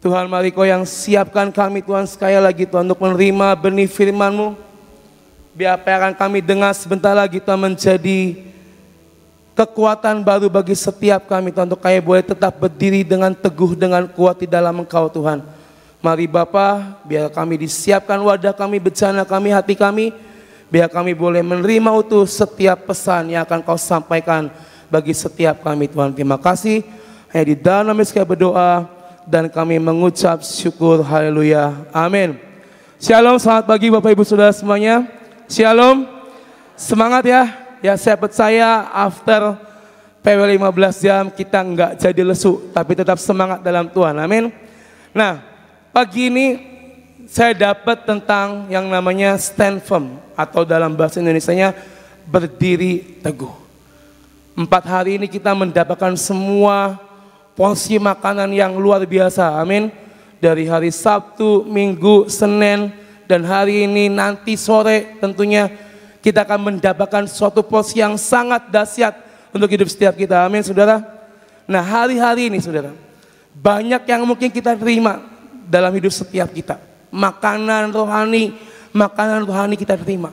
Tuhan, mari Kau yang siapkan kami Tuhan sekali lagi Tuhan untuk menerima benih firman-Mu. Biar apa yang akan kami dengar sebentar lagi Tuhan menjadi kekuatan baru bagi setiap kami Tuhan, untuk kami boleh tetap berdiri dengan teguh, dengan kuat di dalam Engkau Tuhan. Mari Bapa, biar kami disiapkan wadah kami, bejana kami, hati kami, biar kami boleh menerima utuh setiap pesan yang akan Kau sampaikan bagi setiap kami Tuhan. Terima kasih. Hanya di dalam nama Yesus kami berdoa dan kami mengucap syukur. Haleluya. Amin. Shalom, selamat pagi Bapak Ibu Saudara semuanya. Shalom. Semangat ya. Ya, saya percaya after PW 15 jam kita nggak jadi lesu, tapi tetap semangat dalam Tuhan. Amin. Nah, pagi ini saya dapat tentang yang namanya stand firm, atau dalam bahasa Indonesianya berdiri teguh. 4 hari ini kita mendapatkan semua porsi makanan yang luar biasa. Amin. Dari hari Sabtu, Minggu, Senin, dan hari ini nanti sore tentunya kita akan mendapatkan suatu porsi yang sangat dahsyat untuk hidup setiap kita. Amin, saudara. Nah, hari-hari ini, saudara, banyak yang mungkin kita terima dalam hidup setiap kita. Makanan rohani kita terima.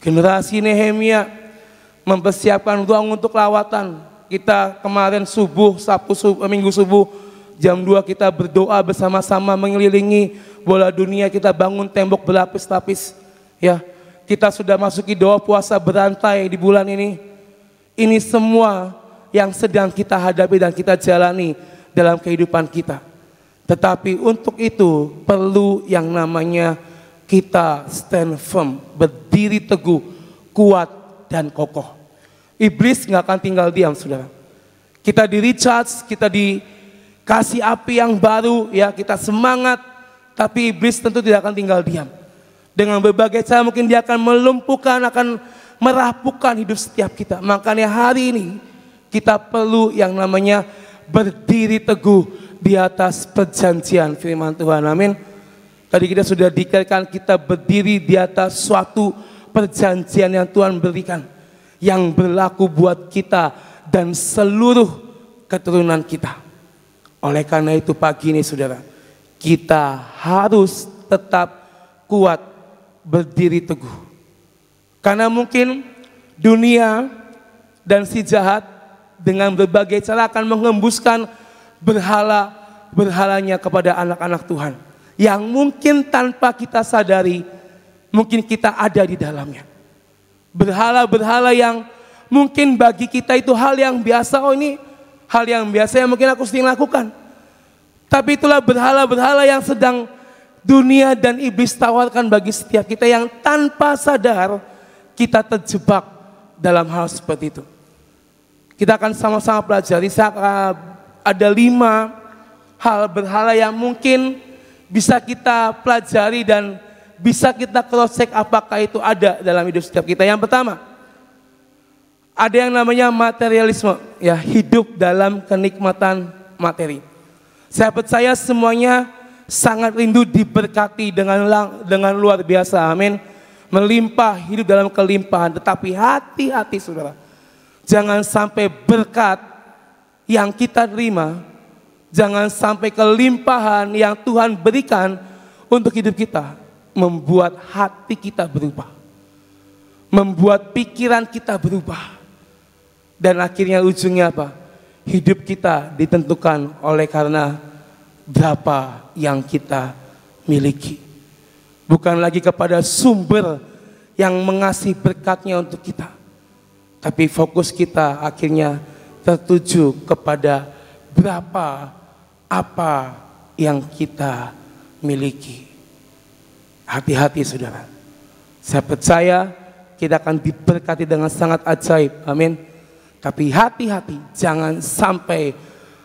Generasi Nehemia mempersiapkan ruang untuk lawatan. Kita kemarin Minggu subuh, jam 2 kita berdoa bersama-sama mengelilingi bola dunia. Kita bangun tembok berlapis-lapis. Ya. Kita sudah masuki doa puasa berantai di bulan ini. Ini semua yang sedang kita hadapi dan kita jalani dalam kehidupan kita. Tetapi untuk itu perlu yang namanya kita stand firm, berdiri teguh, kuat dan kokoh. Iblis nggak akan tinggal diam, saudara. Kita di recharge, kita dikasih api yang baru, ya kita semangat. Tapi iblis tentu tidak akan tinggal diam. Dengan berbagai cara mungkin dia akan melumpuhkan, akan merapuhkan hidup setiap kita. Makanya hari ini kita perlu yang namanya berdiri teguh di atas perjanjian firman Tuhan. Amin. Tadi kita sudah dikatakan kita berdiri di atas suatu perjanjian yang Tuhan berikan, yang berlaku buat kita dan seluruh keturunan kita. Oleh karena itu pagi ini saudara, kita harus tetap kuat, berdiri teguh. Karena mungkin dunia dan si jahat dengan berbagai cara akan mengembuskan berhalanya kepada anak-anak Tuhan. Yang mungkin tanpa kita sadari, mungkin kita ada di dalamnya. Berhala-berhala yang mungkin bagi kita itu hal yang biasa. Oh, ini hal yang biasa yang mungkin aku sering lakukan. Tapi itulah berhala-berhala yang sedang dunia dan iblis tawarkan bagi setiap kita, yang tanpa sadar kita terjebak dalam hal seperti itu. Kita akan sama-sama pelajari. Ada 5 hal berhala yang mungkin bisa kita pelajari dan bisa kita cross check apakah itu ada dalam hidup setiap kita. Yang pertama, ada yang namanya materialisme, ya, hidup dalam kenikmatan materi. Saya percaya semuanya sangat rindu diberkati dengan luar biasa. Amin. Melimpah, hidup dalam kelimpahan. Tetapi hati-hati saudara, jangan sampai berkat yang kita terima, jangan sampai kelimpahan yang Tuhan berikan untuk hidup kita membuat hati kita berubah, membuat pikiran kita berubah, dan akhirnya ujungnya apa? Hidup kita ditentukan oleh karena berapa yang kita miliki. Bukan lagi kepada sumber yang mengasih berkatnya untuk kita. Tapi fokus kita akhirnya tertuju kepada berapa apa yang kita miliki. Hati-hati saudara. Saya percaya kita akan diberkati dengan sangat ajaib. Amin. Tapi hati-hati jangan sampai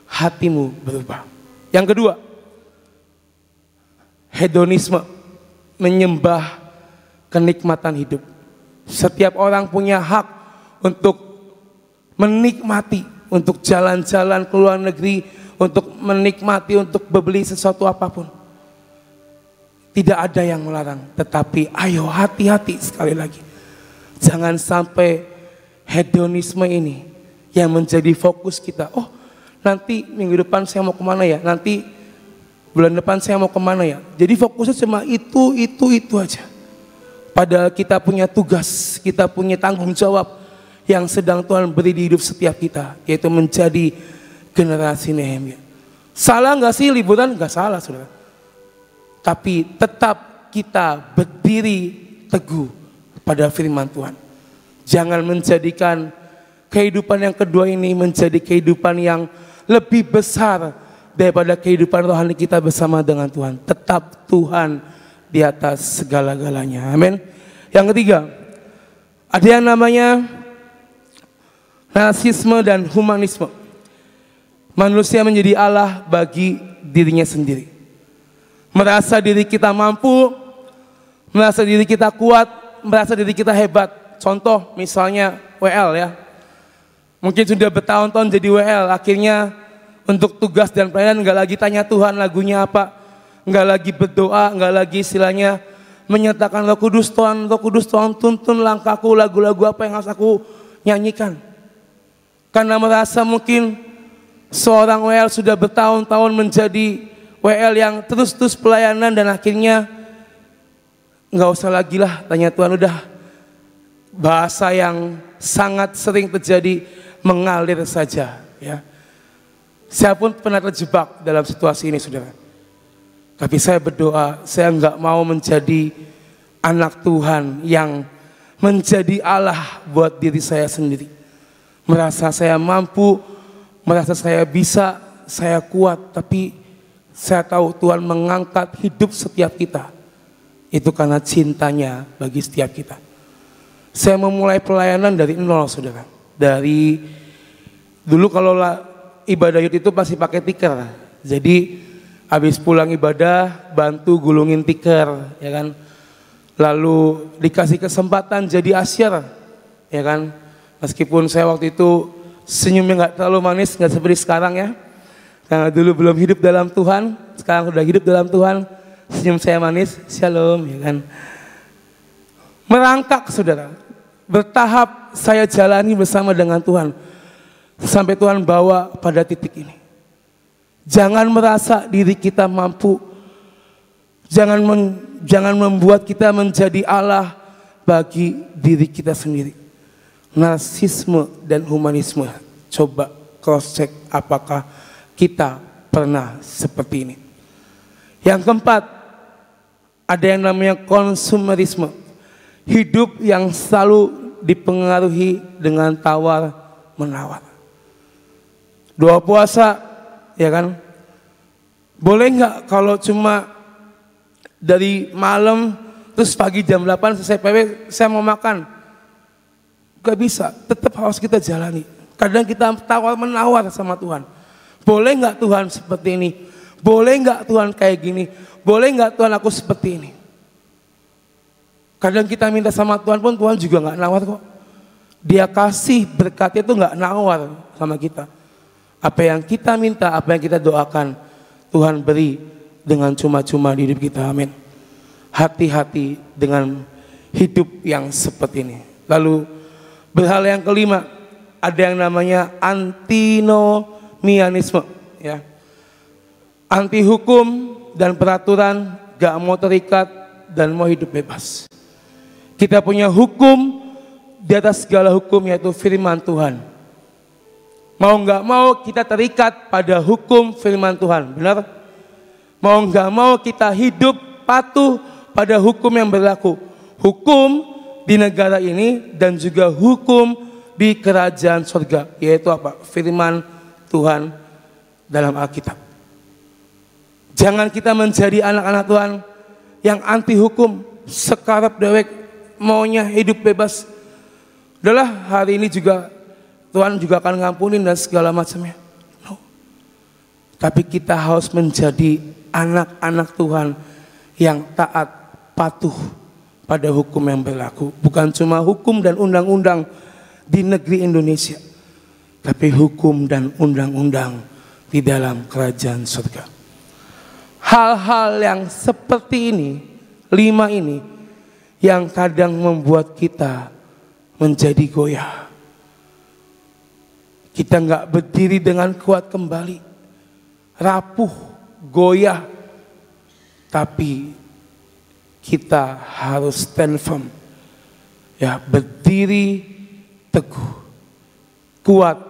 hatimu berubah. Yang kedua, hedonisme, menyembah kenikmatan hidup. Setiap orang punya hak untuk menikmati, untuk jalan-jalan ke luar negeri, untuk menikmati, untuk membeli sesuatu apapun. Tidak ada yang melarang, tetapi ayo hati-hati sekali lagi. Jangan sampai hedonisme ini yang menjadi fokus kita. Oh, nanti minggu depan saya mau kemana ya? Nanti bulan depan saya mau kemana ya. Jadi fokusnya cuma itu aja. Padahal kita punya tugas, kita punya tanggung jawab yang sedang Tuhan beri di hidup setiap kita, yaitu menjadi generasi Nehemia. Salah nggak sih liburan? Nggak salah, saudara. Tapi tetap kita berdiri teguh pada firman Tuhan. Jangan menjadikan kehidupan yang kedua ini menjadi kehidupan yang lebih besar daripada kehidupan rohani kita bersama dengan Tuhan. Tetap Tuhan di atas segala-galanya. Amin. Yang ketiga, ada yang namanya narsisme dan humanisme. Manusia menjadi Allah bagi dirinya sendiri. Merasa diri kita mampu, merasa diri kita kuat, merasa diri kita hebat. Contoh misalnya WL ya. Mungkin sudah bertahun-tahun jadi WL, akhirnya untuk tugas dan pelayanan nggak lagi tanya Tuhan lagunya apa, nggak lagi berdoa, nggak lagi istilahnya menyatakan Roh Kudus Tuhan tuntun langkahku, lagu-lagu apa yang harus aku nyanyikan. Karena merasa mungkin seorang WL sudah bertahun-tahun menjadi WL yang terus pelayanan dan akhirnya nggak usah lagi lah tanya Tuhan, udah bahasa yang sangat sering terjadi, mengalir saja ya. Saya pun pernah terjebak dalam situasi ini, saudara. Tapi saya berdoa, saya nggak mau menjadi anak Tuhan yang menjadi Allah buat diri saya sendiri. Merasa saya mampu, merasa saya bisa, saya kuat, tapi saya tahu Tuhan mengangkat hidup setiap kita. Itu karena cintanya bagi setiap kita. Saya memulai pelayanan dari nol, saudara. Dari dulu kalau ibadah youth itu pasti pakai tikar. Jadi habis pulang ibadah bantu gulungin tikar, ya kan. Lalu dikasih kesempatan jadi asyir, ya kan. Meskipun saya waktu itu senyumnya nggak terlalu manis, nggak seperti sekarang ya. Karena dulu belum hidup dalam Tuhan, sekarang sudah hidup dalam Tuhan, senyum saya manis, shalom, ya kan. Merangkak, saudara, bertahap saya jalani bersama dengan Tuhan, sampai Tuhan bawa pada titik ini. Jangan merasa diri kita mampu, jangan membuat kita menjadi Allah bagi diri kita sendiri. Narsisme dan humanisme, coba cross check apakah kita pernah seperti ini. Yang keempat, ada yang namanya konsumerisme. Hidup yang selalu dipengaruhi dengan tawar-menawar. Doa puasa, ya kan? Boleh nggak kalau cuma dari malam terus pagi jam 8 selesai PW saya mau makan? Gak bisa, tetap harus kita jalani. Kadang kita tawar-menawar sama Tuhan. Boleh nggak Tuhan seperti ini? Boleh nggak Tuhan kayak gini? Boleh nggak Tuhan aku seperti ini? Kadang kita minta sama Tuhan pun Tuhan juga nggak nawar kok. Dia kasih berkatnya itu nggak nawar sama kita. Apa yang kita minta, apa yang kita doakan, Tuhan beri dengan cuma-cuma di hidup kita. Amin. Hati-hati dengan hidup yang seperti ini. Lalu berhal yang kelima, ada yang namanya antinomianisme, ya. Anti hukum dan peraturan, gak mau terikat dan mau hidup bebas. Kita punya hukum di atas segala hukum, yaitu firman Tuhan. Mau gak mau kita terikat pada hukum firman Tuhan, benar? Mau gak mau kita hidup patuh pada hukum yang berlaku. Hukum di negara ini dan juga hukum di kerajaan surga, yaitu apa? Firman Tuhan dalam Alkitab. Jangan kita menjadi anak-anak Tuhan yang anti hukum, sekarap dewek, maunya hidup bebas. Udahlah, hari ini juga Tuhan juga akan ngampunin dan segala macamnya. No. Tapi kita harus menjadi anak-anak Tuhan yang taat, patuh pada hukum yang berlaku. Bukan cuma hukum dan undang-undang di negeri Indonesia, tapi hukum dan undang-undang di dalam kerajaan surga. Hal-hal yang seperti ini, 5 ini, yang kadang membuat kita menjadi goyah. Kita nggak berdiri dengan kuat kembali, rapuh, goyah, tapi kita harus stand firm, ya, berdiri teguh, kuat,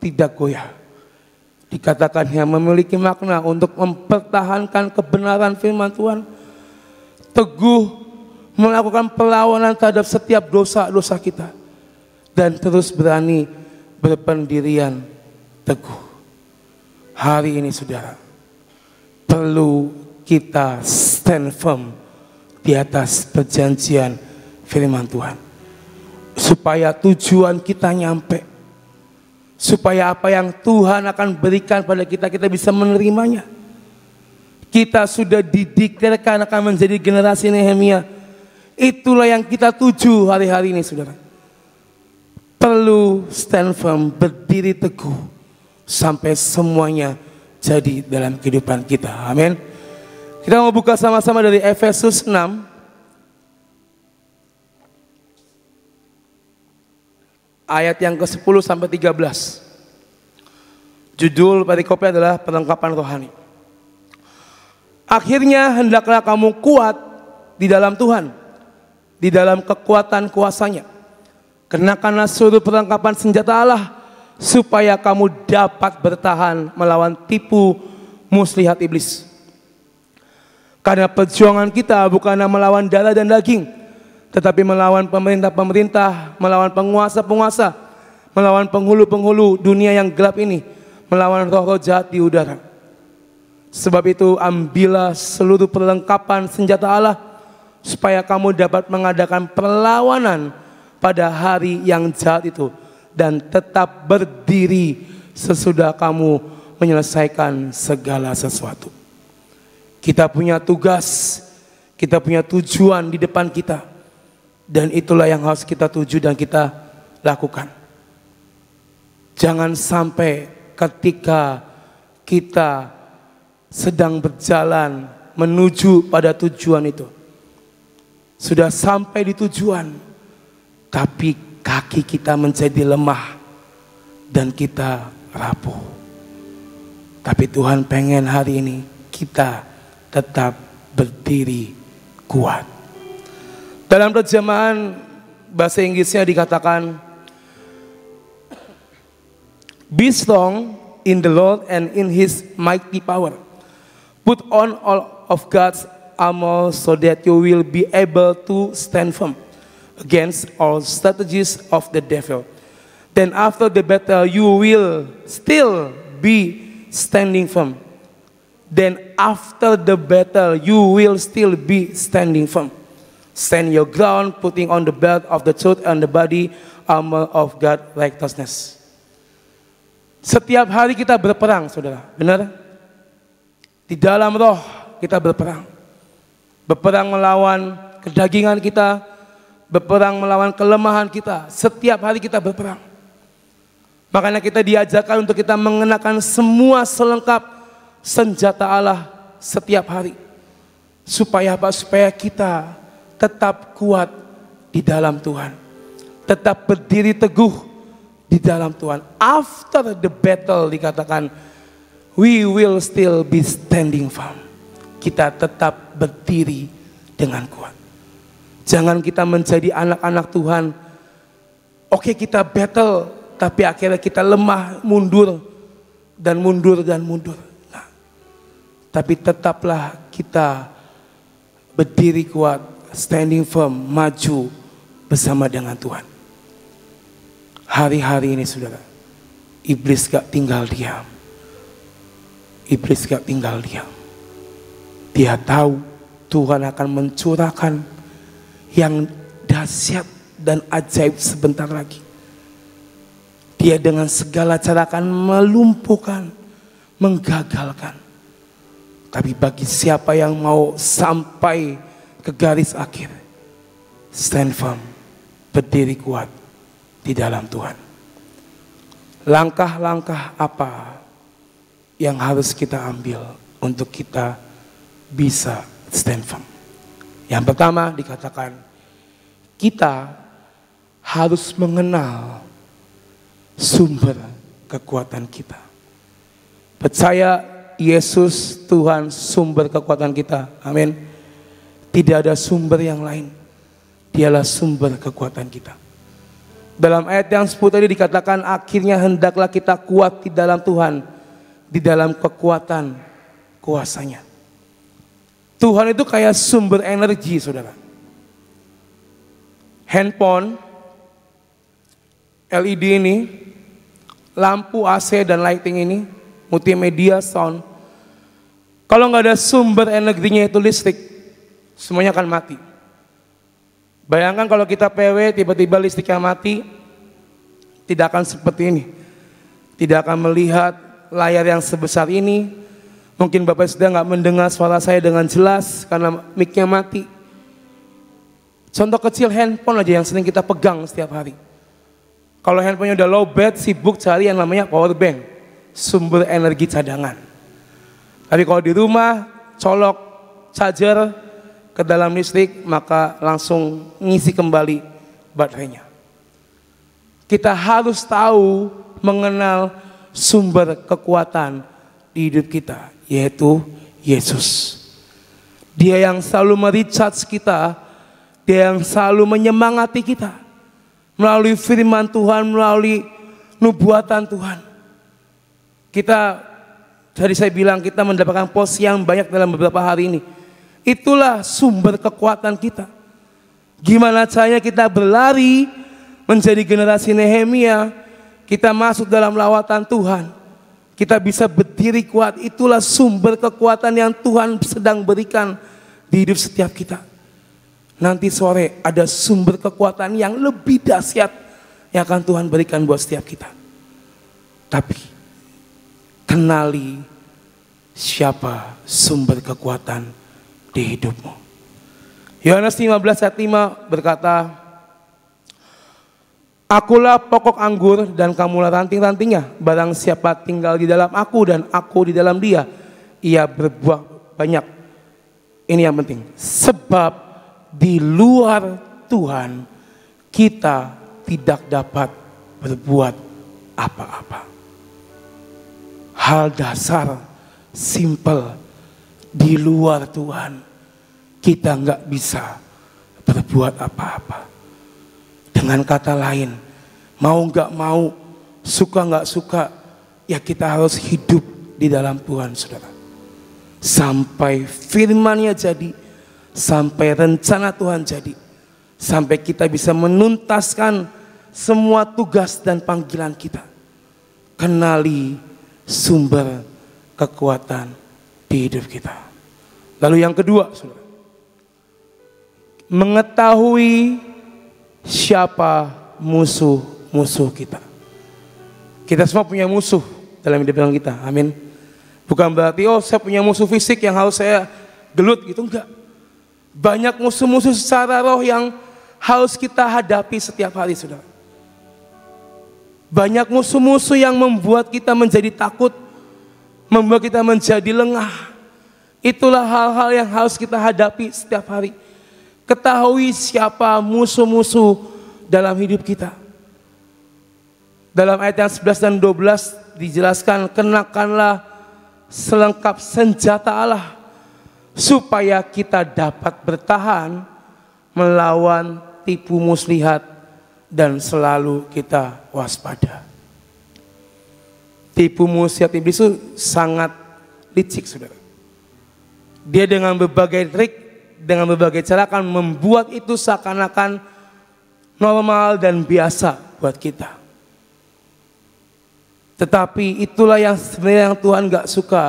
tidak goyah. Dikatakan yang memiliki makna untuk mempertahankan kebenaran firman Tuhan, teguh melakukan perlawanan terhadap setiap dosa-dosa kita, dan terus berani berpendirian teguh. Hari ini saudara, perlu kita stand firm di atas perjanjian firman Tuhan, supaya tujuan kita nyampe, supaya apa yang Tuhan akan berikan pada kita, kita bisa menerimanya. Kita sudah dideklarasikan akan menjadi generasi Nehemia. Itulah yang kita tuju hari-hari ini saudara. Perlu stand firm, berdiri teguh sampai semuanya jadi dalam kehidupan kita. Amin. Kita mau buka sama-sama dari Efesus 6 ayat yang ke-10 sampai 13. Judul perikopnya adalah perlengkapan rohani. Akhirnya hendaklah kamu kuat di dalam Tuhan, di dalam kekuatan kuasanya. Kenakanlah seluruh perlengkapan senjata Allah, supaya kamu dapat bertahan melawan tipu muslihat iblis. Karena perjuangan kita bukanlah melawan darah dan daging, tetapi melawan pemerintah-pemerintah, melawan penguasa-penguasa, melawan penghulu-penghulu dunia yang gelap ini, melawan roh-roh jahat di udara. Sebab itu ambillah seluruh perlengkapan senjata Allah, supaya kamu dapat mengadakan perlawanan pada hari yang jahat itu, dan tetap berdiri sesudah kamu menyelesaikan segala sesuatu. Kita punya tugas, kita punya tujuan di depan kita, dan itulah yang harus kita tuju dan kita lakukan. Jangan sampai ketika kita sedang berjalan menuju pada tujuan itu, sudah sampai di tujuan, tapi kaki kita menjadi lemah dan kita rapuh. Tapi Tuhan pengen hari ini kita tetap berdiri kuat. Dalam terjemahan bahasa Inggrisnya dikatakan, be strong in the Lord and in His mighty power. Put on all of God's armor so that you will be able to stand firm against all strategies of the devil. Then after the battle you will still be standing firm. Then after the battle you will still be standing firm. Stand your ground, putting on the belt of the truth and the body armor of God righteousness. Setiap hari kita berperang saudara, benar? Di dalam roh kita berperang. Berperang melawan kedagingan kita, berperang melawan kelemahan kita. Setiap hari kita berperang. Makanya kita diajarkan untuk kita mengenakan semua selengkap senjata Allah setiap hari. Supaya apa? Supaya kita tetap kuat di dalam Tuhan, tetap berdiri teguh di dalam Tuhan. After the battle dikatakan, we will still be standing firm. Kita tetap berdiri dengan kuat. Jangan kita menjadi anak-anak Tuhan. Oke, kita battle, tapi akhirnya kita lemah, mundur dan mundur dan mundur. Nah, tapi tetaplah kita berdiri kuat, standing firm, maju bersama dengan Tuhan. Hari-hari ini saudara, iblis gak tinggal diam. Iblis gak tinggal diam. Dia tahu Tuhan akan mencurahkan yang dahsyat dan ajaib sebentar lagi. Dia dengan segala cara akan melumpuhkan, menggagalkan. Tapi bagi siapa yang mau sampai ke garis akhir, stand firm, berdiri kuat di dalam Tuhan. Langkah-langkah apa yang harus kita ambil untuk kita bisa stand firm? Yang pertama dikatakan, kita harus mengenal sumber kekuatan kita. Percaya Yesus Tuhan sumber kekuatan kita. Amin. Tidak ada sumber yang lain. Dialah sumber kekuatan kita. Dalam ayat yang 10 tadi dikatakan akhirnya hendaklah kita kuat di dalam Tuhan, di dalam kekuatan kuasanya. Tuhan itu kayak sumber energi, saudara. Handphone, LED ini, lampu AC dan lighting ini, multimedia, sound. Kalau nggak ada sumber energinya itu listrik, semuanya akan mati. Bayangkan kalau kita PW tiba-tiba listriknya mati, tidak akan seperti ini. Tidak akan melihat layar yang sebesar ini. Mungkin Bapak sudah nggak mendengar suara saya dengan jelas karena mic-nya mati. Contoh kecil handphone aja yang sering kita pegang setiap hari. Kalau handphonenya udah low bat, sibuk cari yang namanya power bank, sumber energi cadangan. Tapi kalau di rumah colok charger ke dalam listrik, maka langsung ngisi kembali baterainya. Kita harus tahu mengenal sumber kekuatan di hidup kita, yaitu Yesus. Dia yang selalu merecharge kita, dia yang selalu menyemangati kita melalui firman Tuhan, melalui nubuatan Tuhan. Kita, tadi saya bilang, kita mendapatkan porsi yang banyak dalam beberapa hari ini. Itulah sumber kekuatan kita. Gimana caranya kita berlari menjadi generasi Nehemia, kita masuk dalam lawatan Tuhan, kita bisa berdiri kuat. Itulah sumber kekuatan yang Tuhan sedang berikan di hidup setiap kita. Nanti sore ada sumber kekuatan yang lebih dahsyat yang akan Tuhan berikan buat setiap kita. Tapi kenali siapa sumber kekuatan di hidupmu. Yohanes 15 ayat 5 berkata, Akulah pokok anggur dan kamulah ranting-rantingnya. Barang siapa tinggal di dalam aku dan aku di dalam dia, ia berbuah banyak. Ini yang penting. Sebab di luar Tuhan kita tidak dapat berbuat apa-apa. Hal dasar, simple, di luar Tuhan kita nggak bisa berbuat apa-apa. Dengan kata lain, mau nggak mau, suka nggak suka, ya kita harus hidup di dalam Tuhan, saudara. Sampai firman-Nya jadi, sampai rencana Tuhan jadi, sampai kita bisa menuntaskan semua tugas dan panggilan kita. Kenali sumber kekuatan di hidup kita. Lalu yang kedua, saudara, mengetahui siapa musuh-musuh kita. Kita semua punya musuh dalam hidup kita, amin. Bukan berarti, oh saya punya musuh fisik yang harus saya gelut gitu, enggak. Banyak musuh-musuh secara roh yang harus kita hadapi setiap hari, saudara. Banyak musuh-musuh yang membuat kita menjadi takut, membuat kita menjadi lengah. Itulah hal-hal yang harus kita hadapi setiap hari. Ketahui siapa musuh-musuh dalam hidup kita. Dalam ayat yang 11 dan 12 dijelaskan, kenakanlah selengkap senjata Allah, supaya kita dapat bertahan melawan tipu muslihat dan selalu kita waspada. Tipu muslihat iblis itu sangat licik, saudara. Dia dengan berbagai trik, dengan berbagai cara akan membuat itu seakan-akan normal dan biasa buat kita. Tetapi itulah yang sebenarnya yang Tuhan gak suka,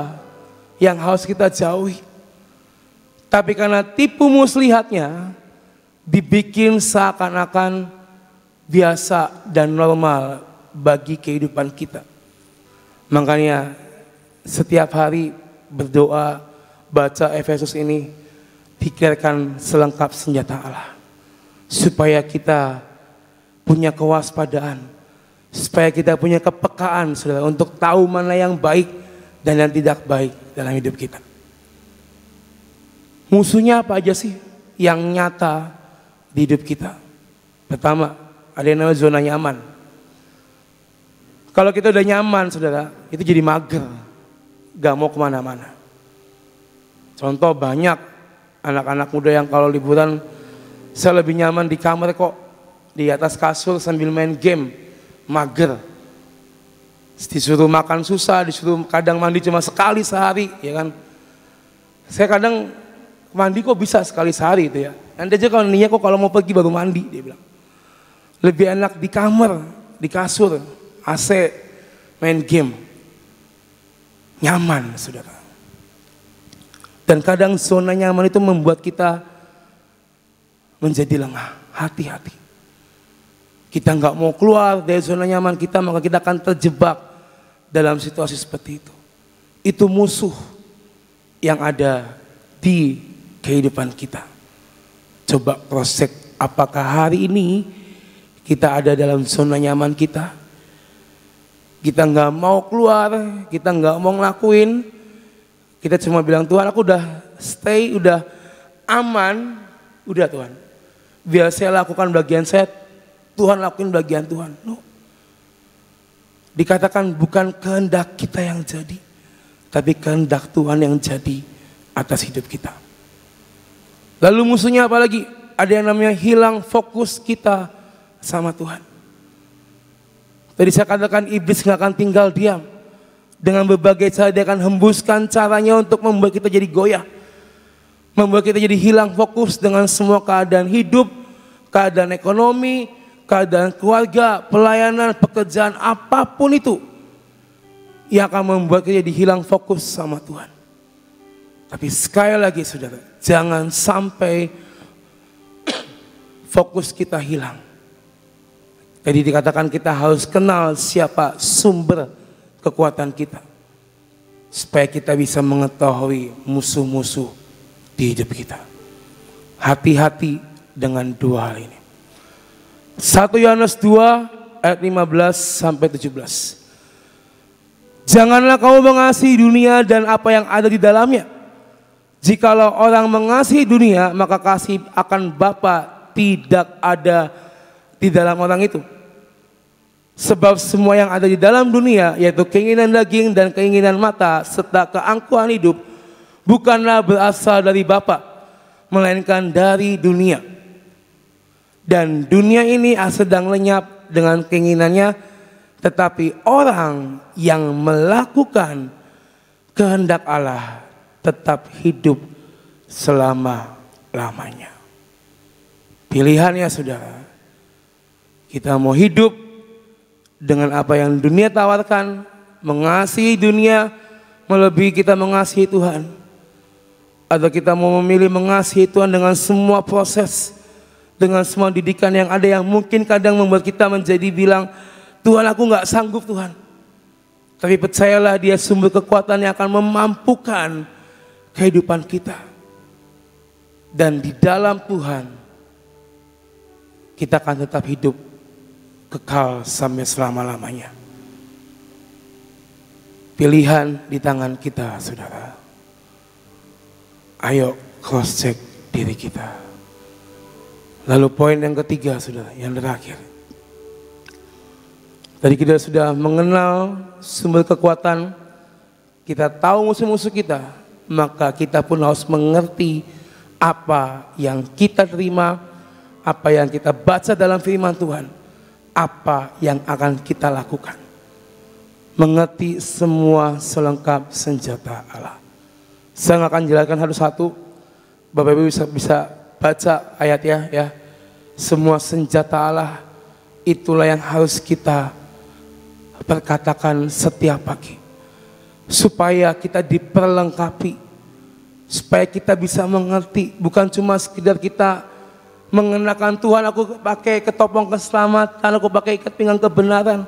yang harus kita jauhi. Tapi karena tipu muslihatnya dibikin seakan-akan biasa dan normal bagi kehidupan kita. Makanya setiap hari berdoa, baca Efesus ini, pikirkan selengkap senjata Allah. Supaya kita punya kewaspadaan, supaya kita punya kepekaan, saudara, untuk tahu mana yang baik dan yang tidak baik dalam hidup kita. Musuhnya apa aja sih yang nyata di hidup kita? Pertama, ada yang namanya zona nyaman. Kalau kita udah nyaman, saudara, itu jadi mager. gak mau kemana-mana. Contoh banyak anak-anak muda yang kalau liburan, saya lebih nyaman di kamar kok, di atas kasur sambil main game, mager. Disuruh makan susah, disuruh kadang mandi cuma sekali sehari, ya kan. Saya kadang mandi kok bisa sekali sehari itu ya. Nanti aja kalau Nia kok kalau mau pergi baru mandi, dia bilang. Lebih enak di kamar, di kasur, AC, main game. Nyaman, saudara. Dan kadang zona nyaman itu membuat kita menjadi lengah, hati-hati. Kita nggak mau keluar dari zona nyaman kita, maka kita akan terjebak dalam situasi seperti itu. Itu musuh yang ada di kehidupan kita. Coba cross-check apakah hari ini kita ada dalam zona nyaman kita. Kita nggak mau keluar, kita nggak mau ngelakuin. Kita cuma bilang Tuhan aku udah stay, udah aman, udah Tuhan. Biar saya lakukan bagian saya, Tuhan lakuin bagian Tuhan. No. Dikatakan bukan kehendak kita yang jadi, tapi kehendak Tuhan yang jadi atas hidup kita. Lalu musuhnya apa lagi? Ada yang namanya hilang fokus kita sama Tuhan. Tadi saya katakan iblis gak akan tinggal diam. Dengan berbagai cara dia akan hembuskan caranya untuk membuat kita jadi goyah. Membuat kita jadi hilang fokus dengan semua keadaan hidup, keadaan ekonomi, keadaan keluarga, pelayanan, pekerjaan, apapun itu. Yang akan membuat kita jadi hilang fokus sama Tuhan. Tapi sekali lagi saudara, jangan sampai fokus kita hilang. Jadi dikatakan kita harus kenal siapa sumber kekuatan kita. Supaya kita bisa mengetahui musuh-musuh di hidup kita. Hati-hati dengan dua hal ini. 1 Yohanes 2 ayat 15 sampai 17. Janganlah kamu mengasihi dunia dan apa yang ada di dalamnya. Jikalau orang mengasihi dunia, maka kasih akan Bapa tidak ada di dalam orang itu. Sebab semua yang ada di dalam dunia, yaitu keinginan daging dan keinginan mata, serta keangkuhan hidup, bukanlah berasal dari Bapa, melainkan dari dunia. Dan dunia ini sedang lenyap dengan keinginannya, tetapi orang yang melakukan kehendak Allah tetap hidup selama-lamanya. Pilihannya saudara, kita mau hidup dengan apa yang dunia tawarkan, mengasihi dunia melebihi kita mengasihi Tuhan, atau kita mau memilih mengasihi Tuhan dengan semua proses, dengan semua didikan yang ada yang mungkin kadang membuat kita menjadi bilang, Tuhan aku gak sanggup Tuhan. Tapi percayalah Dia sumber kekuatan yang akan memampukan kehidupan kita. Dan di dalam Tuhan kita akan tetap hidup kekal sampai selama-lamanya. Pilihan di tangan kita saudara. Ayo cross check diri kita. Lalu poin yang ketiga saudara, yang terakhir. Tadi kita sudah mengenal sumber kekuatan, kita tahu musuh-musuh kita, maka kita pun harus mengerti apa yang kita terima, apa yang kita baca dalam firman Tuhan, apa yang akan kita lakukan. Mengerti semua selengkap senjata Allah. Saya akan jelaskan satu-satu. Bapak Ibu bisa baca ayatnya ya. Semua senjata Allah itulah yang harus kita perkatakan setiap pagi. Supaya kita diperlengkapi, supaya kita bisa mengerti, bukan cuma sekedar kita mengenakan Tuhan, aku pakai ketopong keselamatan, aku pakai ikat pinggang kebenaran,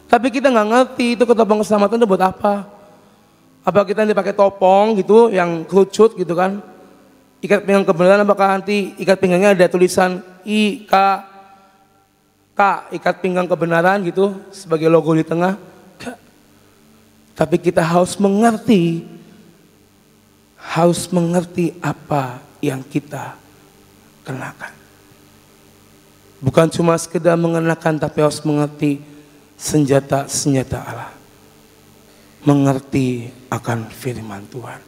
tapi kita nggak ngerti itu ketopong keselamatan itu buat apa. Apa kita nanti pakai topong gitu yang kerucut gitu kan, ikat pinggang kebenaran, apakah nanti ikat pinggangnya ada tulisan IK, ikat pinggang kebenaran gitu sebagai logo di tengah? Tapi kita harus mengerti apa yang kita kenakan. Bukan cuma sekedar mengenakan, tapi harus mengerti senjata-senjata Allah. mengerti akan firman Tuhan.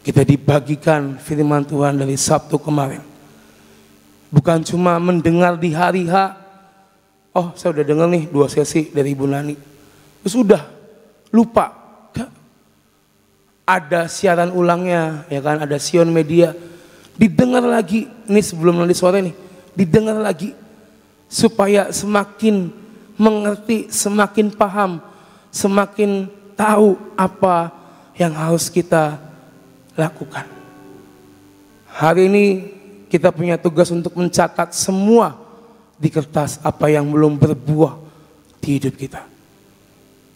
Kita dibagikan firman Tuhan dari Sabtu kemarin. Bukan cuma mendengar di hari H. Oh, saya udah dengar nih 2 sesi dari Ibu Nani. Terus udah lupa. Gak. Ada siaran ulangnya, ya kan? Ada Sion Media. Didengar lagi. Ini sebelum nanti sore nih. Didengar lagi. Supaya semakin mengerti, semakin paham, semakin tahu apa yang harus kita lakukan. Hari ini kita punya tugas untuk mencatat semua di kertas apa yang belum berbuah di hidup kita.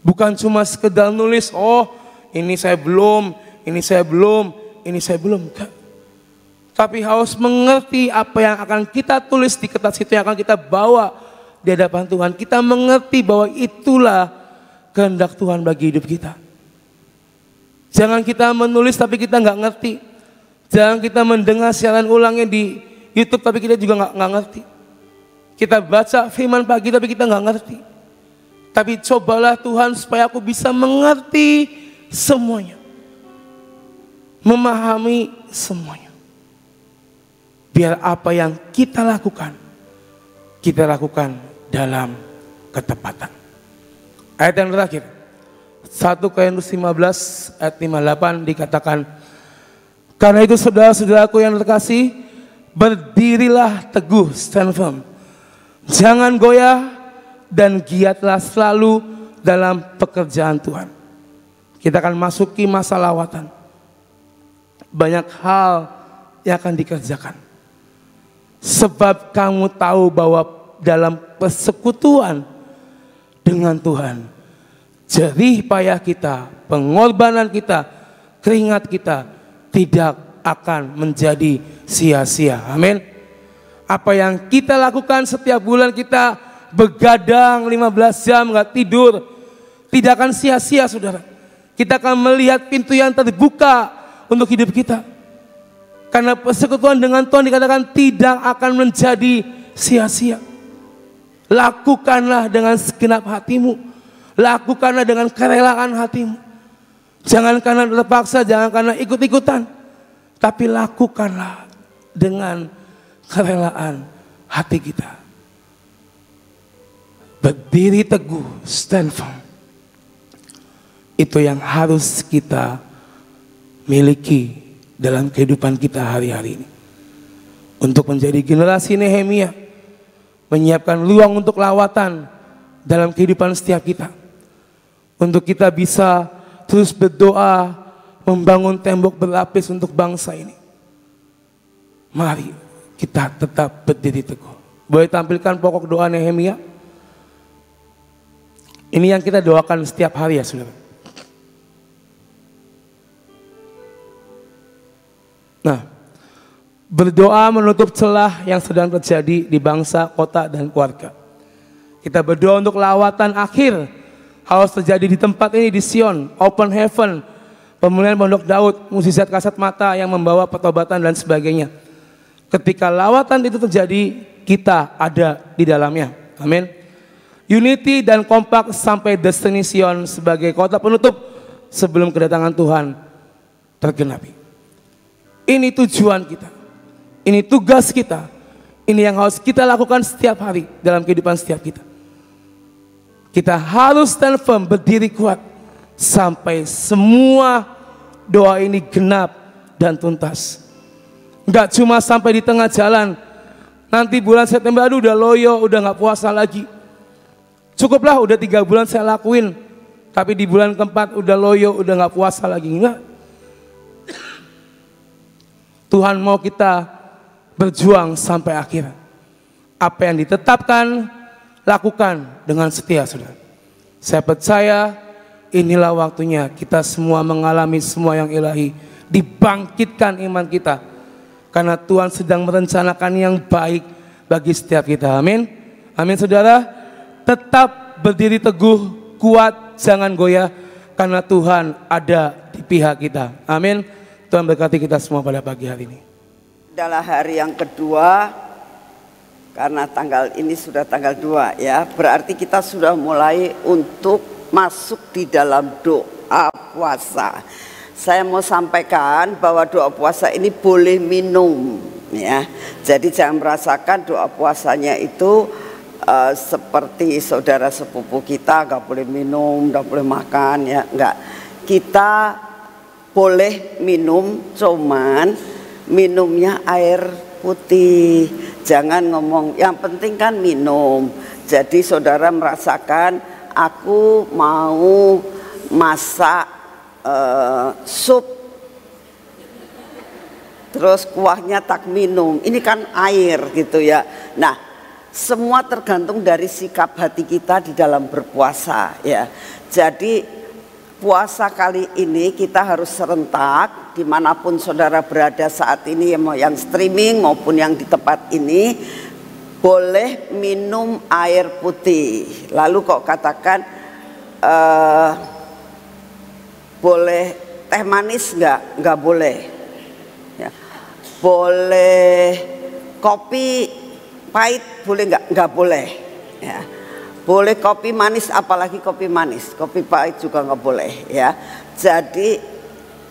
Bukan cuma sekedar nulis, oh ini saya belum, ini saya belum, ini saya belum. Enggak. Tapi harus mengerti apa yang akan kita tulis di kertas itu, yang akan kita bawa di hadapan Tuhan. Kita mengerti bahwa itulah kehendak Tuhan bagi hidup kita. Jangan kita menulis tapi kita nggak ngerti. Jangan kita mendengar siaran ulangnya di YouTube tapi kita juga nggak ngerti. Kita baca firman pagi tapi kita nggak ngerti. Tapi cobalah Tuhan supaya aku bisa mengerti semuanya, memahami semuanya. Biar apa yang kita lakukan dalam ketepatan. Ayat yang terakhir, 1 Korintus 15 ayat 58 dikatakan, karena itu saudara-saudaraku yang terkasih, berdirilah teguh, stand firm. Jangan goyah dan giatlah selalu dalam pekerjaan Tuhan. Kita akan masuki masa lawatan. Banyak hal yang akan dikerjakan. Sebab kamu tahu bahwa dalam persekutuan dengan Tuhan, jerih payah kita, pengorbanan kita, keringat kita tidak akan menjadi sia-sia. Amin. Apa yang kita lakukan setiap bulan, kita begadang 15 jam gak tidur, tidak akan sia-sia, saudara. Kita akan melihat pintu yang terbuka untuk hidup kita. Karena persekutuan dengan Tuhan dikatakan tidak akan menjadi sia-sia. Lakukanlah dengan segenap hatimu. Lakukanlah dengan kerelaan hatimu. Jangan karena terpaksa, jangan karena ikut-ikutan. Tapi lakukanlah dengan kerelaan hati kita. Berdiri teguh, stand firm. Itu yang harus kita miliki dalam kehidupan kita hari-hari ini. Untuk menjadi generasi Nehemia, menyiapkan ruang untuk lawatan dalam kehidupan setiap kita. Untuk kita bisa terus berdoa, membangun tembok berlapis untuk bangsa ini. Mari kita tetap berdiri teguh. Boleh tampilkan pokok doa Nehemia? Ini yang kita doakan setiap hari ya, saudara. Nah, berdoa menutup celah yang sedang terjadi di bangsa, kota, dan keluarga. Kita berdoa untuk lawatan akhir harus terjadi di tempat ini, di Sion, Open Heaven, pemulihan Pondok Daud, mukjizat kasat mata yang membawa pertobatan dan sebagainya. Ketika lawatan itu terjadi, kita ada di dalamnya. Amin. Unity dan kompak sampai Destiny Sion sebagai kota penutup sebelum kedatangan Tuhan tergenapi. Ini tujuan kita, ini tugas kita, ini yang harus kita lakukan setiap hari dalam kehidupan setiap kita. Kita harus stand firm, berdiri kuat sampai semua doa ini genap dan tuntas. Enggak cuma sampai di tengah jalan, nanti bulan September aduh udah loyo, udah gak puasa lagi. Cukuplah udah 3 bulan saya lakuin, tapi di bulan keempat udah loyo, udah gak puasa lagi. Enggak. Tuhan mau kita berjuang sampai akhir. Apa yang ditetapkan, lakukan dengan setia, saudara. Saya percaya inilah waktunya kita semua mengalami semua yang ilahi. Dibangkitkan iman kita. Karena Tuhan sedang merencanakan yang baik bagi setiap kita. Amin. Amin, saudara. Tetap berdiri teguh, kuat, jangan goyah. Karena Tuhan ada di pihak kita. Amin. Tuhan berkati kita semua pada pagi hari ini. Adalah hari yang kedua, karena tanggal ini sudah tanggal 2 ya. Berarti kita sudah mulai untuk masuk di dalam doa puasa. Saya mau sampaikan bahwa doa puasa ini boleh minum ya. Jadi jangan merasakan doa puasanya itu seperti saudara sepupu kita nggak boleh minum, nggak boleh makan ya, nggak. Kita boleh minum, cuman minumnya air putih. Jangan ngomong yang penting kan minum. Jadi saudara merasakan aku mau masak sup, terus kuahnya tak minum, ini kan air gitu ya. Nah, semua tergantung dari sikap hati kita di dalam berpuasa ya. Jadi puasa kali ini kita harus serentak dimanapun saudara berada saat ini, yang streaming maupun yang di tempat ini, boleh minum air putih. Lalu kok katakan boleh teh manis nggak boleh ya. Boleh kopi pahit boleh nggak boleh ya. Boleh kopi manis, apalagi kopi manis, kopi pahit juga nggak boleh ya. Jadi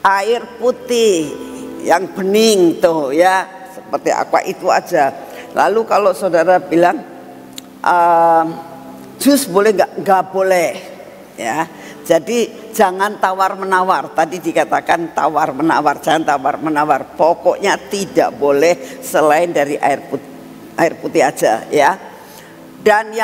air putih yang bening tuh ya, seperti aqua itu aja. Lalu kalau saudara bilang jus boleh nggak boleh ya. Jadi jangan tawar menawar. Tadi dikatakan tawar menawar, jangan tawar menawar. Pokoknya tidak boleh selain dari air putih aja ya. Dan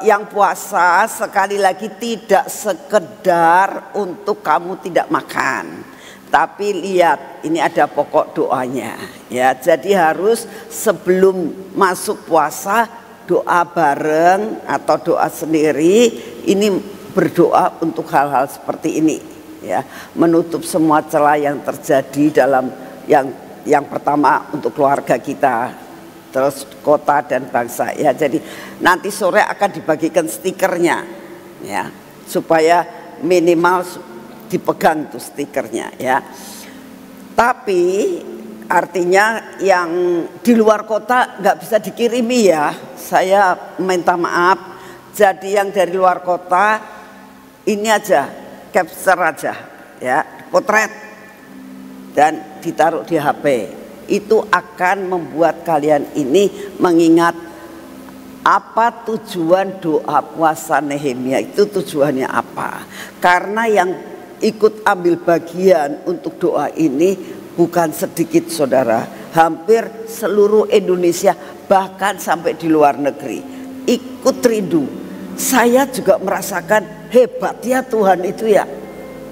yang puasa sekali lagi tidak sekedar untuk kamu tidak makan, tapi lihat ini ada pokok doanya ya. Jadi harus sebelum masuk puasa doa bareng atau doa sendiri, ini berdoa untuk hal-hal seperti ini ya, menutup semua celah yang terjadi dalam yang pertama untuk keluarga kita, terus kota dan bangsa ya. Jadi nanti sore akan dibagikan stikernya ya, supaya minimal dipegang tuh stikernya ya. Tapi artinya yang di luar kota nggak bisa dikirimi ya, saya minta maaf. Jadi yang dari luar kota ini aja, capture aja ya, potret dan ditaruh di HP. Itu akan membuat kalian ini mengingat apa tujuan doa puasa Nehemia itu, tujuannya apa. Karena yang ikut ambil bagian untuk doa ini bukan sedikit saudara, hampir seluruh Indonesia, bahkan sampai di luar negeri ikut rindu. Saya juga merasakan hebat ya Tuhan itu ya,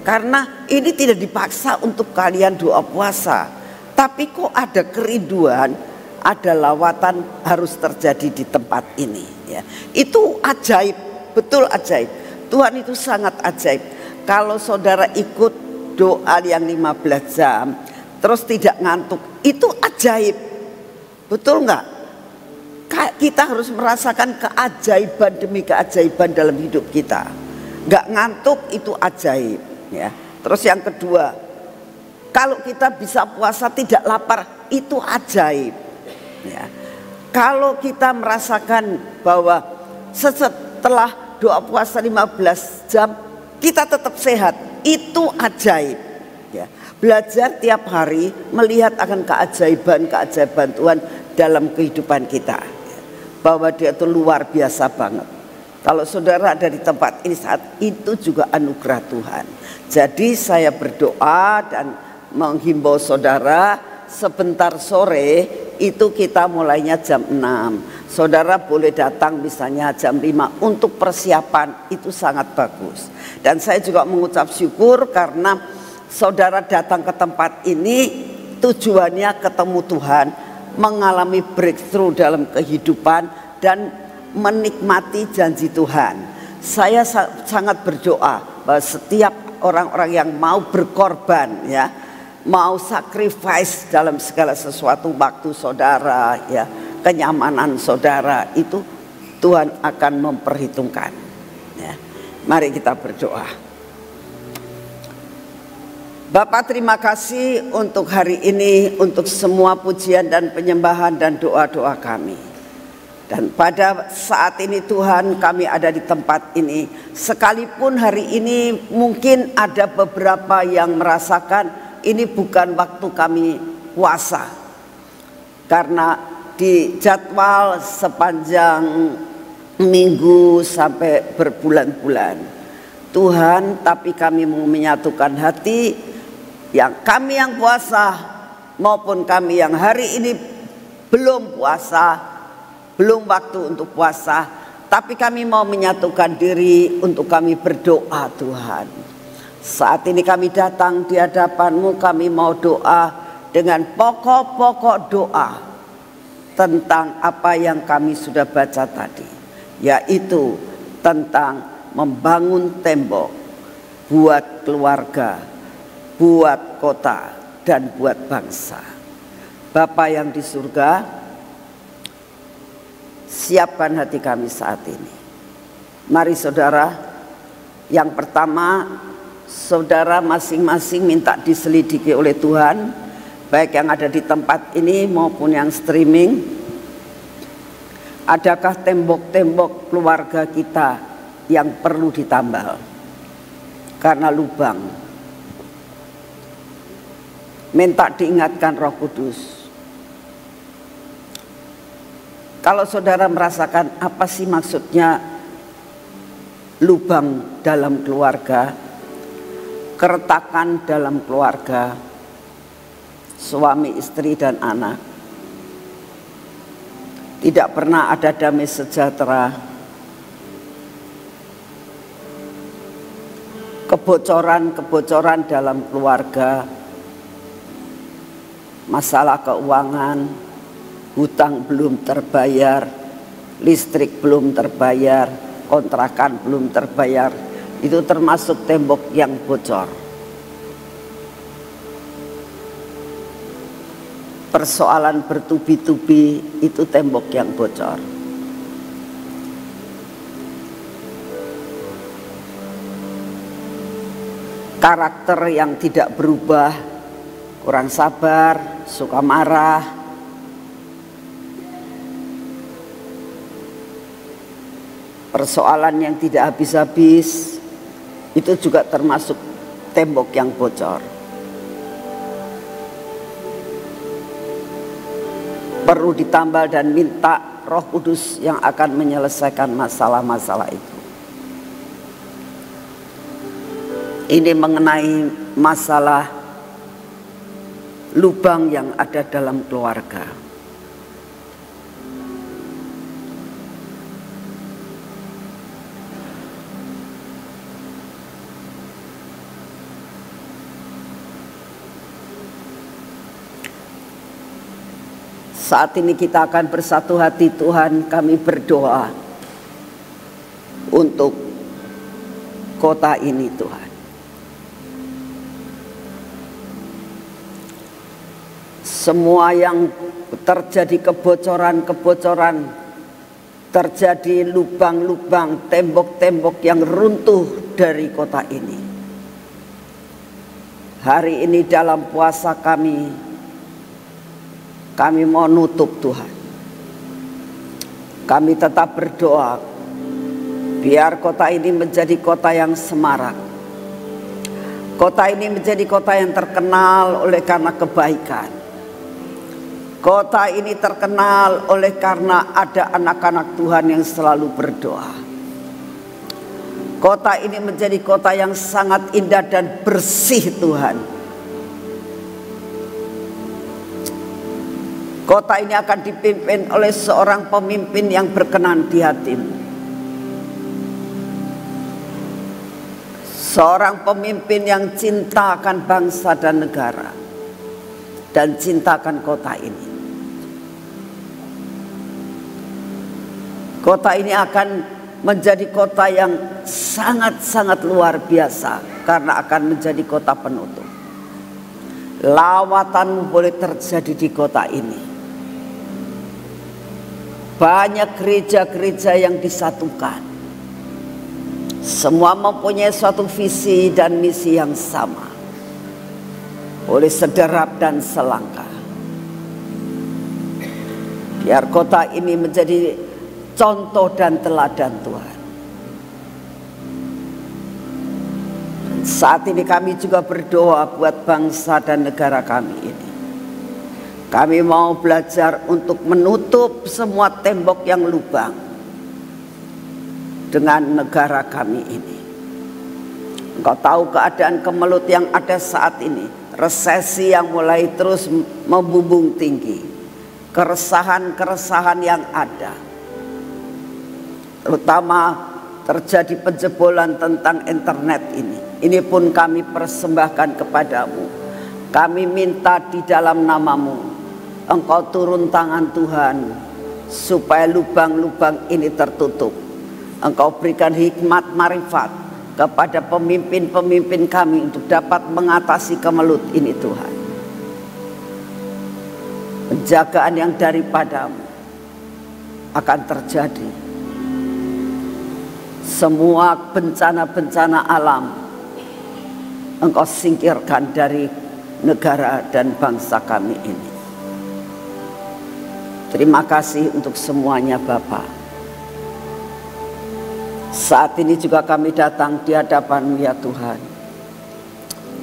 karena ini tidak dipaksa untuk kalian doa puasa, tapi kok ada kerinduan, ada lawatan harus terjadi di tempat ini ya. Itu ajaib, betul ajaib. Tuhan itu sangat ajaib. Kalau saudara ikut doa yang 15 jam terus tidak ngantuk, itu ajaib, betul nggak? Kita harus merasakan keajaiban demi keajaiban dalam hidup kita. Nggak ngantuk itu ajaib ya. Terus yang kedua, kalau kita bisa puasa tidak lapar, itu ajaib ya. Kalau kita merasakan bahwa setelah doa puasa 15 jam kita tetap sehat, itu ajaib ya. Belajar tiap hari melihat akan keajaiban Tuhan dalam kehidupan kita, bahwa dia itu luar biasa banget. Kalau saudara ada di tempat ini saat itu juga anugerah Tuhan. Jadi saya berdoa dan menghimbau saudara, sebentar sore itu kita mulainya jam 6. Saudara boleh datang misalnya jam 5 untuk persiapan, itu sangat bagus. Dan saya juga mengucap syukur karena saudara datang ke tempat ini tujuannya ketemu Tuhan, mengalami breakthrough dalam kehidupan dan menikmati janji Tuhan. Saya sangat berdoa bahwa setiap orang-orang yang mau berkorban ya, mau sacrifice dalam segala sesuatu, waktu saudara ya, kenyamanan saudara, itu Tuhan akan memperhitungkan ya. Mari kita berdoa. Bapak, terima kasih untuk hari ini, untuk semua pujian dan penyembahan dan doa-doa kami. Dan pada saat ini Tuhan, kami ada di tempat ini. Sekalipun hari ini mungkin ada beberapa yang merasakan ini bukan waktu kami puasa. Karena di jadwal sepanjang minggu sampai berbulan-bulan. Tuhan, tapi kami mau menyatukan hati, yang kami yang puasa maupun kami yang hari ini belum puasa, belum waktu untuk puasa, tapi kami mau menyatukan diri untuk kami berdoa. Tuhan, saat ini kami datang di hadapan-Mu, kami mau doa dengan pokok-pokok doa tentang apa yang kami sudah baca tadi, yaitu tentang membangun tembok buat keluarga, buat kota, dan buat bangsa. Bapa yang di surga, siapkan hati kami saat ini. Mari saudara, yang pertama, saudara masing-masing minta diselidiki oleh Tuhan, baik yang ada di tempat ini maupun yang streaming. Adakah tembok-tembok keluarga kita yang perlu ditambal karena lubang? Minta diingatkan Roh Kudus. Kalau saudara merasakan apa sih maksudnya lubang dalam keluarga, keretakan dalam keluarga, suami, istri, dan anak, tidak pernah ada damai sejahtera, kebocoran-kebocoran dalam keluarga, masalah keuangan, hutang belum terbayar, listrik belum terbayar, kontrakan belum terbayar, itu termasuk tembok yang bocor. Persoalan bertubi-tubi itu tembok yang bocor. Karakter yang tidak berubah, kurang sabar, suka marah, persoalan yang tidak habis-habis, itu juga termasuk tembok yang bocor. Perlu ditambal dan minta Roh Kudus yang akan menyelesaikan masalah-masalah itu. Ini mengenai masalah lubang yang ada dalam keluarga. Saat ini kita akan bersatu hati. Tuhan, kami berdoa untuk kota ini Tuhan. Semua yang terjadi kebocoran-kebocoran, terjadi lubang-lubang, tembok-tembok yang runtuh dari kota ini. Hari ini dalam puasa kami mau nutup Tuhan. Kami tetap berdoa biar kota ini menjadi kota yang semarak. Kota ini menjadi kota yang terkenal oleh karena kebaikan. Kota ini terkenal oleh karena ada anak-anak Tuhan yang selalu berdoa. Kota ini menjadi kota yang sangat indah dan bersih Tuhan. Kota ini akan dipimpin oleh seorang pemimpin yang berkenan di hati-Mu. Seorang pemimpin yang cinta akan bangsa dan negara dan cinta akan kota ini. Kota ini akan menjadi kota yang sangat-sangat luar biasa karena akan menjadi kota penutup. Lawatan boleh terjadi di kota ini. Banyak gereja-gereja yang disatukan. Semua mempunyai suatu visi dan misi yang sama. Boleh sederap dan selangkah. Biar kota ini menjadi contoh dan teladan Tuhan. Saat ini kami juga berdoa buat bangsa dan negara kami ini. Kami mau belajar untuk menutup semua tembok yang lubang dengan negara kami ini. Engkau tahu keadaan kemelut yang ada saat ini, resesi yang mulai terus membumbung tinggi, keresahan-keresahan yang ada, terutama terjadi penjebolan tentang internet ini. Ini pun kami persembahkan kepadamu. Kami minta di dalam namamu, Engkau turun tangan Tuhan, supaya lubang-lubang ini tertutup. Engkau berikan hikmat marifat kepada pemimpin-pemimpin kami untuk dapat mengatasi kemelut ini Tuhan. Penjagaan yang daripadamu akan terjadi. Semua bencana-bencana alam Engkau singkirkan dari negara dan bangsa kami ini. Terima kasih untuk semuanya Bapa. Saat ini juga kami datang di hadapan-Mu ya Tuhan.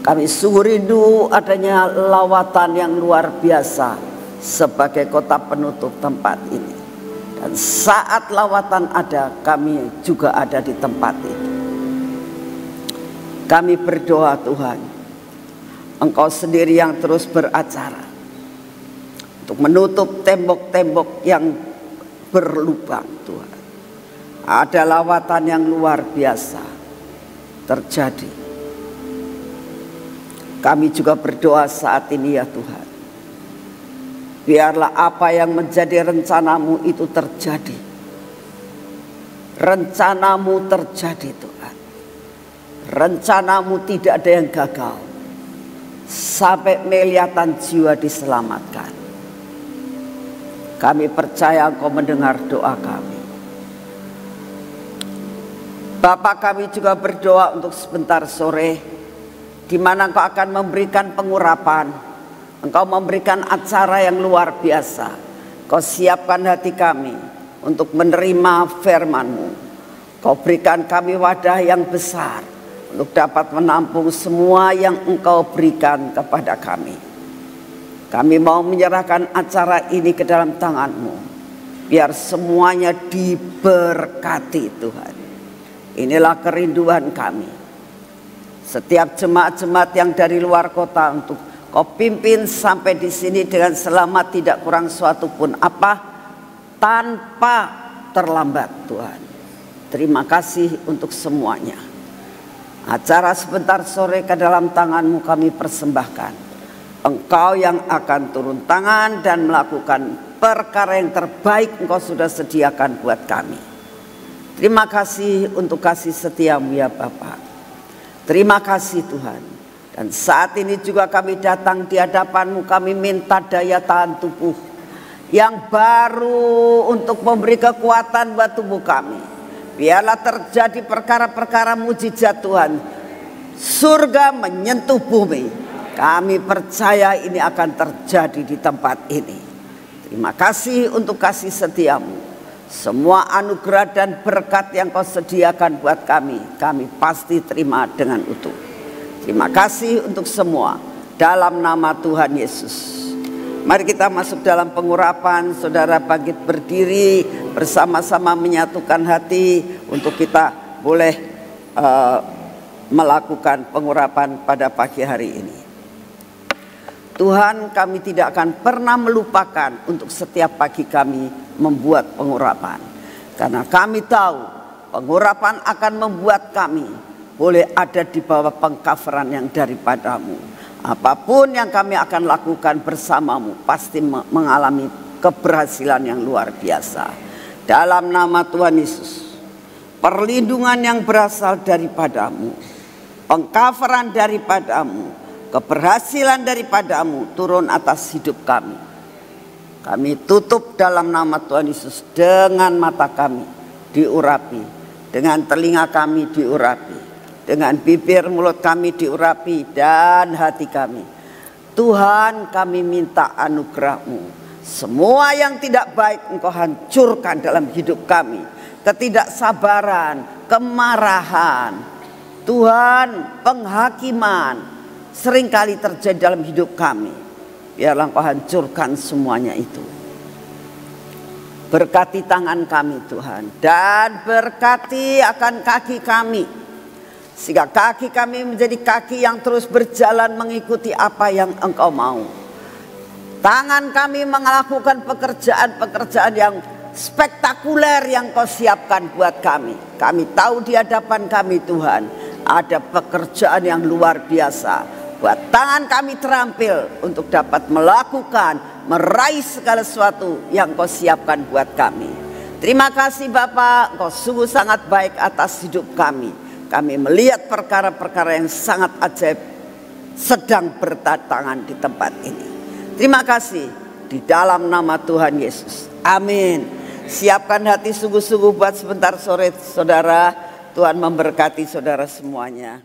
Kami sungguh rindu adanya lawatan yang luar biasa sebagai kota penutup tempat ini. Dan saat lawatan ada, kami juga ada di tempat ini. Kami berdoa Tuhan, Engkau sendiri yang terus beracara untuk menutup tembok-tembok yang berlubang Tuhan. Ada lawatan yang luar biasa terjadi. Kami juga berdoa saat ini ya Tuhan. Biarlah apa yang menjadi rencana-Mu itu terjadi. Rencana-Mu terjadi Tuhan. Rencana-Mu tidak ada yang gagal. Sampai miliatan jiwa diselamatkan. Kami percaya Engkau mendengar doa kami. Bapa, kami juga berdoa untuk sebentar sore, di mana Engkau akan memberikan pengurapan. Engkau memberikan acara yang luar biasa. Kau siapkan hati kami untuk menerima firman-Mu. Kau berikan kami wadah yang besar untuk dapat menampung semua yang Engkau berikan kepada kami. Kami mau menyerahkan acara ini ke dalam tangan-Mu. Biar semuanya diberkati Tuhan. Inilah kerinduan kami. Setiap jemaat-jemaat yang dari luar kota untuk Kau pimpin sampai di sini dengan selamat, tidak kurang suatu pun apa, tanpa terlambat Tuhan. Terima kasih untuk semuanya. Acara sebentar sore ke dalam tangan-Mu kami persembahkan. Engkau yang akan turun tangan dan melakukan perkara yang terbaik Engkau sudah sediakan buat kami. Terima kasih untuk kasih setia-Mu ya Bapa. Terima kasih Tuhan. Dan saat ini juga kami datang di hadapan-Mu, kami minta daya tahan tubuh yang baru untuk memberi kekuatan buat tubuh kami. Biarlah terjadi perkara-perkara mujizat Tuhan. Surga menyentuh bumi. Kami percaya ini akan terjadi di tempat ini. Terima kasih untuk kasih setia-Mu. Semua anugerah dan berkat yang Kau sediakan buat kami pasti terima dengan utuh. Terima kasih untuk semua dalam nama Tuhan Yesus. Mari kita masuk dalam pengurapan. Saudara bangkit berdiri bersama-sama menyatukan hati untuk kita boleh melakukan pengurapan pada pagi hari ini. Tuhan, kami tidak akan pernah melupakan untuk setiap pagi kami membuat pengurapan. Karena kami tahu pengurapan akan membuat kami boleh ada di bawah pengcoveran yang daripada-Mu. Apapun yang kami akan lakukan bersama-Mu pasti mengalami keberhasilan yang luar biasa. Dalam nama Tuhan Yesus, perlindungan yang berasal daripada-Mu, pengcoveran daripada-Mu, keberhasilan daripada-Mu turun atas hidup kami. Kami tutup dalam nama Tuhan Yesus. Dengan mata kami diurapi, dengan telinga kami diurapi, dengan bibir mulut kami diurapi, dan hati kami. Tuhan, kami minta anugerah-Mu Semua yang tidak baik Engkau hancurkan dalam hidup kami. Ketidaksabaran, kemarahan, Tuhan, penghakiman seringkali terjadi dalam hidup kami. Biarlah Engkau hancurkan semuanya itu. Berkati tangan kami Tuhan, dan berkati akan kaki kami, sehingga kaki kami menjadi kaki yang terus berjalan mengikuti apa yang Engkau mau. Tangan kami melakukan pekerjaan-pekerjaan yang spektakuler yang Kau siapkan buat kami. Kami tahu di hadapan kami Tuhan ada pekerjaan yang luar biasa. Buat tangan kami terampil untuk dapat melakukan, meraih segala sesuatu yang Kau siapkan buat kami. Terima kasih Bapa, Engkau sungguh sangat baik atas hidup kami. Kami melihat perkara-perkara yang sangat ajaib sedang berdatangan di tempat ini. Terima kasih di dalam nama Tuhan Yesus. Amin. Siapkan hati sungguh-sungguh buat sebentar sore saudara. Tuhan memberkati saudara semuanya.